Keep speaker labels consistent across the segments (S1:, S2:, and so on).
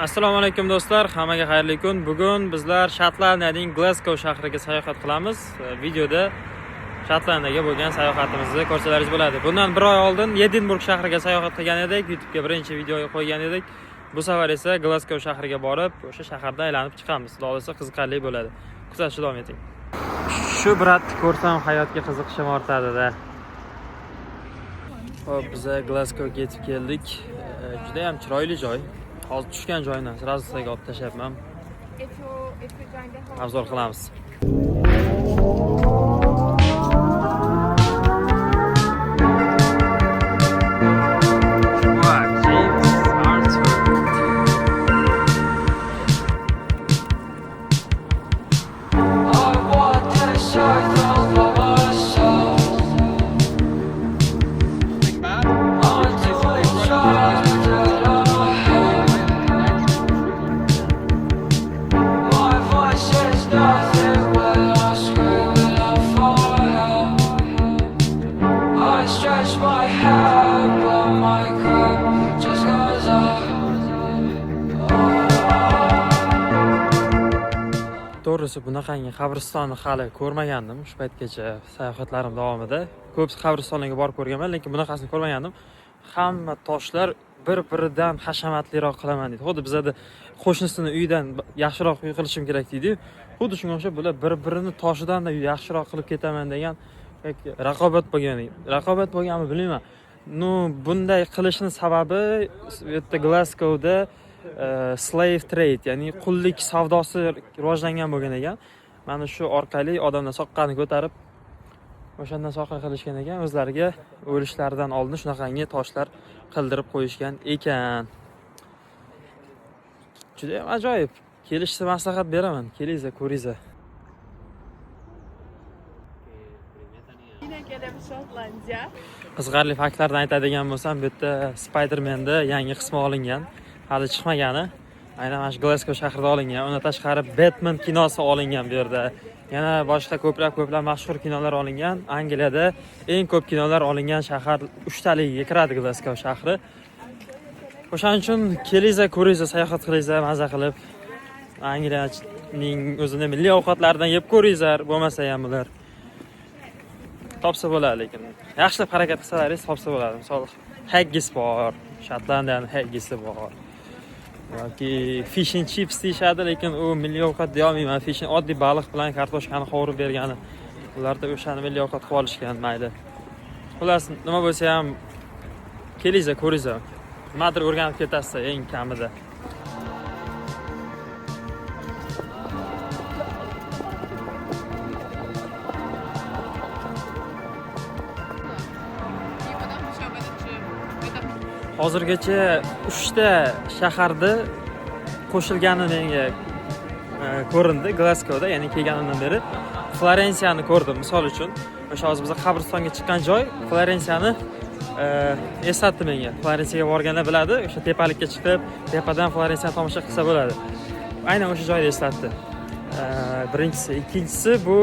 S1: Assalomu alaykum do'stlar, hammaga xayrli kun. Bugun bizlar Shotlandiyaning Glasgow shahriga sayohat qilamiz. Videoda Shotlandiyaga bo'lgan sayohatimizni ko'rsalaringiz bo'ladi. Bundan bir oy oldin Edinburg shahriga sayohat qilgan edik, YouTube'ga birinchi video qo'ygan edik. Bu safar esa Glasgow shahriga borib, o'sha shaharda aylanib chiqamiz. Xudo xolasa qiziqarli bo'ladi. Kuzatishda davom eting. Shu biratni ko'rsam hayotga qiziqishim ortadi-da. Xo'p, biz Glasgowga yetib keldik. Juda ham chiroyli joy. Hozir tushgan joydan sразу sizga olib tashlayapman. Obzor qilamiz. To'g'risi bunaqangi qabristonni hali ko'rmagandim shu paytgacha sayohatlarim davomida. Ko'p qabristonlarga borib ko'rganman, lekin bunaqasini ko'rmagandim. Hamma toshlar bir-biridan hashamatliroq qilaman deydi. Xuddi bizda qo'shnisini uyidan yaxshiroq uy qilishim kerak deydi. Xuddi shunga o'xshab bular bir-birini toshidan da yaxshiroq qilib ketaman degan raqobat bo'lgan. Raqobat bo'lganmi bilmayman. Bunday qilishning sababi bu yerda Glasgowda slave trade, ya'ni qullik savdosi rivojlangan bo'lgan ekan. Mana shu orqali odamlar soqqani ko'tarib, o'shandan soqqa qilishgan ekan. O'zlariga o'lishlaridan oldin shunaqangi toshlar qildirib qo'yishgan ekan. Juda ham ajoyib. Kelishni maslahat beraman. Kelinglar, ko'ringlar. Qiziqarli faktlarni aytadigan bo'lsam, bu yerda Spider-Man'da yangi qismi olingan. Hali chiqmagani. Aynan mana shu Glasgow shahrida olingan. Undan tashqari Batman kinosi olingan bu yerda. Yana boshqa ko'plab mashhur kinolar olingan. Angliyada eng ko'p kinolar olingan shahar 3taligiga kiradi Glasgow shahri. O'shaning uchun kelinglar, ko'ringlar, sayohat qilinglar, maza qilib. Angliyaning o'zini milliy ovqatlaridan yeb ko'ringlar, bo'lmasa ham ular topsa bo'ladi, lekin yaxshilab harakat qilsalaringiz topsa bo'ladi. Misol, haggis bor, Shotlandiyaning haggisi bor. Yoki fish and chips deyishadi, lekin u milliy ovqat deya olmayman. Oddiy baliq bilan kartoshkani qovurib bergani. Ularda o'shani milliy ovqat qilib olishgan, mayli. Xullas, nima bo'lsa ham kelinglar, ko'ringlar. Nimadir o'rganib ketasiz eng kamida. Hozirgacha 3ta shaharda qo'shilgani menga ko'rindi Glasgowda, ya'ni kelganimdan beri. Florensiyani ko'rdim, misol uchun. O'sha hozir biz qabristonga chiqqan joy Florensiyani eslatdi menga. Florensiyaga borganda biladi, o'sha tepalikka chiqib, tepadan Florensiyani tomosha qilsa bo'ladi. Aynan o'sha joyni eslatdi. Birinchisi, ikkinchisi bu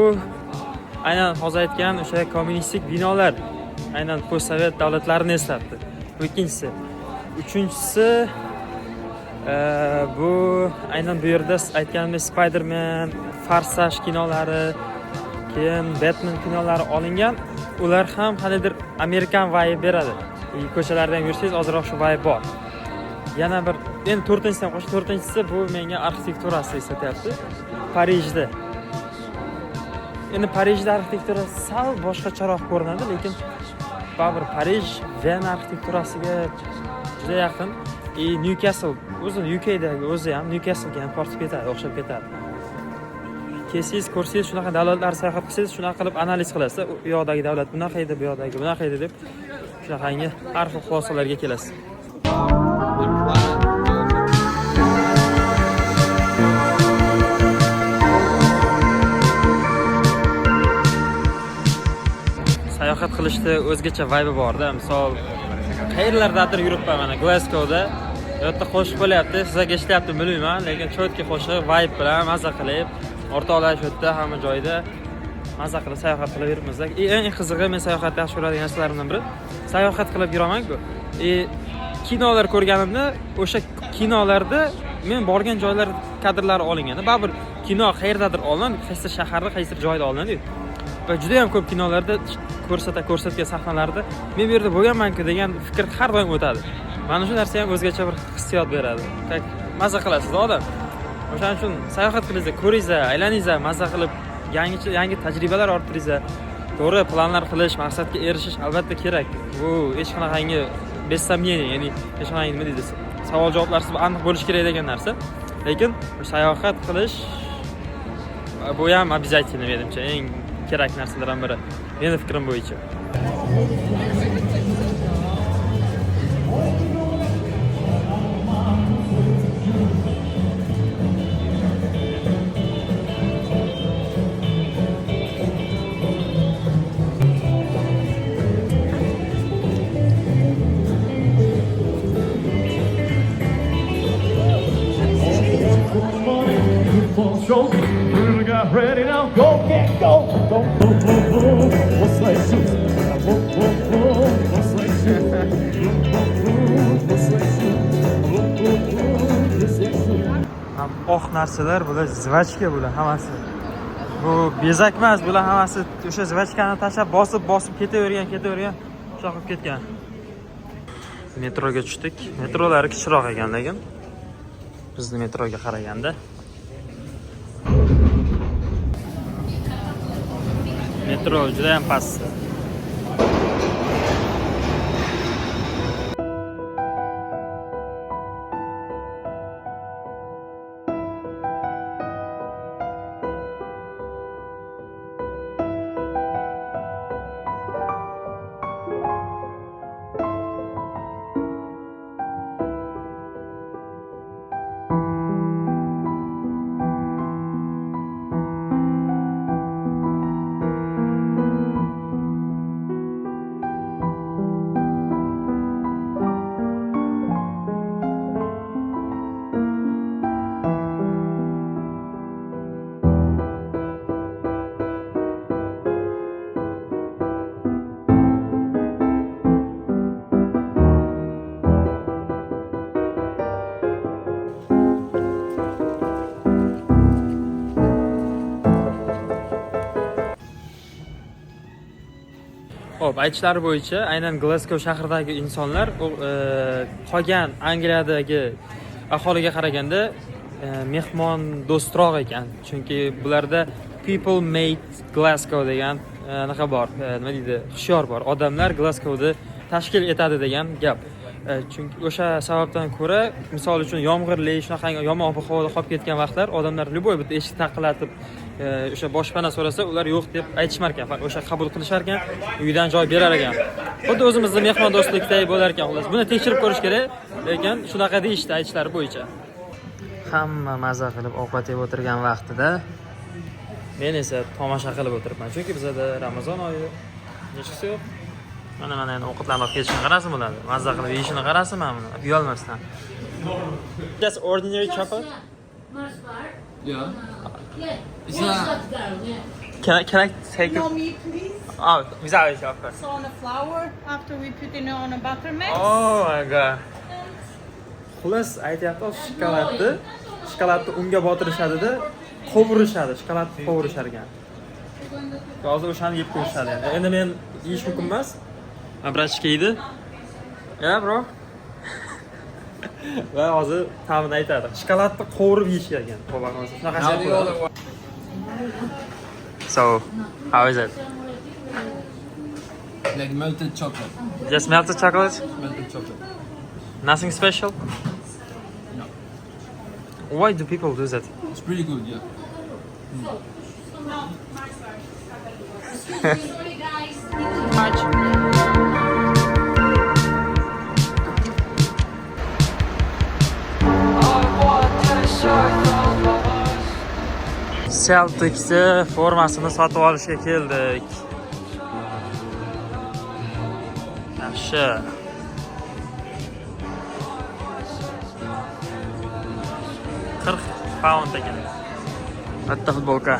S1: aynan hozir aytgan o'sha kommunistik binolar, aynan postsovet davlatlarini eslatdi. Bu ikkinchisi. Uchinchisi bu aynan bu yerda aytganimdek Spider-Man, Farsaj kinolari, keyin Batman kinolari olingan. Ular ham qaniydir Amerikan vibe beradi. Ko'chalardan yursangiz ozroq shu vibe bor. Yana bir, endi to'rtinchisi ham qo'shib, to'rtinchisi bu menga arxitekturasi eslatyapti. Parijda. Endi Parijda arxitektura sal boshqacharoq ko'rinadi, lekin baribir Parij Vena arxitekturasiga juda yaqin. Newcastle, o'zi UKdagi o'zi ham Newcastlega ham tortib ketadi, o'xshab ketadi. Kelsangiz, ko'rsangiz, shunaqa davlatlar sayohat qilsangiz, shunaqa qilib analiz qilasiz. U yoqdagi davlat bunaqa edi, bu yoqdagi bunaqa edi deb shunaqangi har xil xulosalarga kelasiz. Sayohat qilishda o'zgacha vibe bor-da. Misol, qayerlardadir yuribman mana Glasgowda. Bu yerda qo'shiq bo'lyapti, sizlarga eshitayapti bilmayman, lekin cho'tki qo'shiq vibe bilan maza qilib, o'rtoqlar shu yerda hamma joyda maza qilib sayohat qilib yuribmiz. Eng qizig'i, men sayohatda yaxshi ko'radigan narsalarimdan biri sayohat qilib yuraman-ku. Kinolar ko'rganimda o'sha kinolarda men borgan joylar kadrlari olinganda baribir kino qayerdadir olinadi, qaysi shaharda, qaysi joyda olinadi. Va juda ham ko'p kinolarda ko'rsatgan sahnalarda men bu yerda bo'lganman-ku degan fikr har doim o'tadi. Mana shu narsa ham o'zgacha bir hissiyot beradi. Maza qilasiz odam. O'shaning uchun sayohat qilingizlar, ko'ringizlar, aylaningizlar, maza qilib yangi tajribalar orttiringizlar. To'g'ri, planlar qilish, maqsadga erishish albatta kerak. Bu hech qanaqangi без сомнений, ya'ni hech qanaqangi nima deydi, savol javoblarsiz aniq bo'lish kerak degan narsa. Lekin sayohat qilish bu ham обязательно menimcha eng kerak narsalardan biri. Meni fikrim bo'yicha.
S2: We got ready now, go get go, go, go, go, go. What's like shoes? Go, go, go. What's like shoes? Go, go, go. What's like shoes? Go, go, go. What's like shoes?
S1: Ham oq narsalar, bular zvachka bular hammasi. Bu bezak emas, bular hammasi o'sha zvachkani tashlab bosib ketavergan, o'sha qilib ketgan. Metroga tushdik. Metrolari kichikroq ekan lekin bizning metroga qaraganda. Metro juda ham past. Xo'p, aytishlari bo'yicha, aynan Glasgow shahridagi insonlar qolgan Angliyadagi aholiga qaraganda mehmon do'stroq ekan. Chunki bularda people made Glasgow degan naqa bor, nima deydi, hushyor bor. Odamlar Glasgowni tashkil etadi degan gap. Chunki o'sha sababdan ko'ra, misol uchun yomg'irli, shunaqa yomon ob-havoda qolib ketgan vaqtlar odamlar любой bitta eshik taqillatib o'sha boshpana so'rasa, ular yo'q deb aytishmar ekan. O'sha qabul qilishar ekan, uydan joy berar ekan. Xuddi o'zimizda mehmon do'stlikdek bo'lar ekan, xolos. Buni tekshirib ko'rish kerak, lekin shunaqa deyishdi aytishlari bo'yicha. Hamma maza qilib ovqat yeb o'tirgan vaqtida men esa tomosha qilib o'tiribman. Chunki bizda Ramazon oyi nechisi yo'q. Mana endi ovqatlarni olib ketishini qarasa bo'ladi. Maza qilib yeyishini qarasa mana buni uyalmasdan. Just ordinary chopper?
S3: Yeah.
S4: It's not down, yeah.
S1: Can I take
S5: No
S1: it?
S5: meat, please.
S1: Oh, without it, of course.
S5: So on the flour, after we put it on a butter mix.
S1: Oh my god. Xullas aytyapti, shokoladni unga botirishadi-da, qovurishadi, shokoladni qovurishar ekan. Hozir o'shani yeb ko'rishadi endi. Endi men yeyish mumkin emas. Abrachka yeydi. Yeah, bro. Va hozir ta'mini aytadi. Shokoladni qovurib yeyish ekan. Shunaqasi. So, how is it?
S3: Like melted chocolate.
S1: Just melted chocolate?
S3: Melted chocolate.
S1: Nothing special?
S3: No.
S1: Why do people do that?
S3: It's pretty good, yeah.
S4: Sorry guys.
S1: Celtics'ni formasini sotib olishga keldik. Yaxshi. £40 ekan. Bitta futbolka.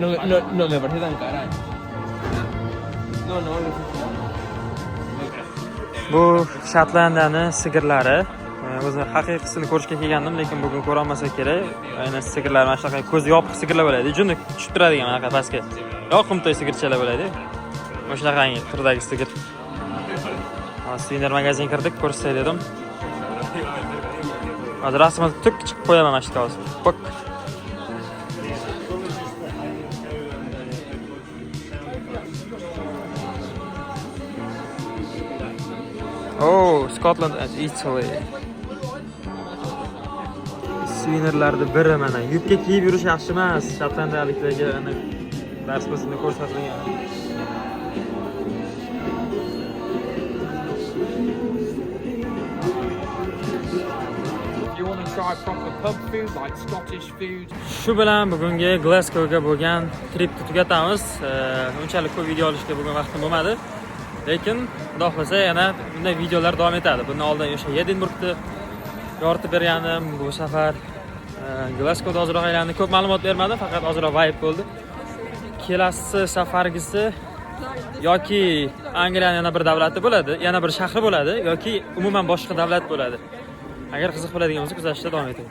S3: No me parece tan cara. No, no.
S1: Bu Shotlandiyani sigirlari. O'zi haqiqiysini ko'rishga kelgandim, lekin bugun ko'ra olmasa kerak. Aynan sigirlar mana shunaqa ko'zi yopiq sigirlar bo'ladi. Juni tushib turadigan mana bunaqa pastga. Yoqimtoy sigirchalar bo'ladi. Mana shunaqangi turdagi sigir. Suvenir magazin kirdik, ko'rsatay dedim. Hozir rasmini tuk chiqib qo'yaman mana shu hozir. Bak. Oh, Scotland and Italy. Suvenirlarning biri mana. Yubka kiyib yurish yaxshi emas. Shotlandiyaliklarga ana dars bo'lsin deb ko'rsatilgan.
S6: You want to try proper pub food like Scottish food?
S1: Shu bilan bugungi Glasgowga bo'lgan tripni tugatamiz. Unchalik ko'p video olishga bugun vaqtim bo'lmadi. Lekin xudo xolasa yana bunday videolar davom etadi. Bundan oldin o'sha Edinburg'ni yoritib berganim, bu safar Glasgowda ozroq aylandim. Ko'p ma'lumot bermadim, faqat ozroq vibe bo'ldi. Kelasi safargisi yoki Angliyaning yana bir davlati bo'ladi, yana bir shahri bo'ladi yoki umuman boshqa davlat bo'ladi. Agar qiziq bo'ladigan bo'lsa, kuzatishda davom eting.